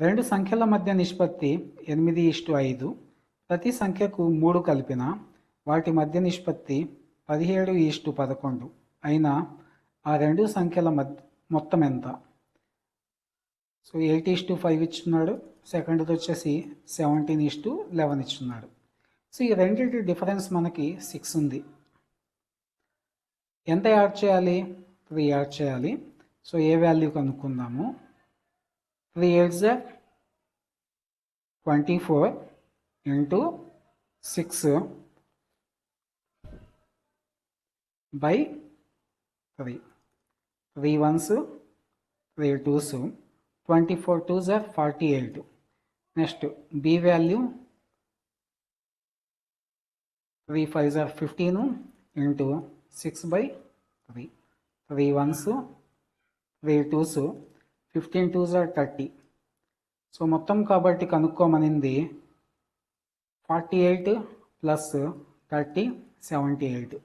రెండు సంఖ్యల మధ్య నిష్పత్తి 8:5. ప్రతి సంఖ్యకు 3 కలిపిన వాటి మధ్య నిష్పత్తి 17:11 అయినా ఆ రెండు సంఖ్యల మొత్తం ఎంత? సో 8:5 ఇచ్చున్నాడు, సెకండ్ది వచ్చేసి 17:11 ఇచ్చున్నాడు. సో ఈ రెండింటి డిఫరెన్స్ మనకి 6 ఉంది. ఎంత యాడ్ చేయాలి? 3 యాడ్ చేయాలి. So A value కనుక్కుందాము. 3 8s 24 into 6 by 3. 3 1s 3 2s 24 2s are 48. Next b value 3 5s are 15 into 6 by 3. 3 1s 3 2s 15 2s are 30. So మొత్తం కాబట్టి కనుక్కోమనింది 48 + 30 78.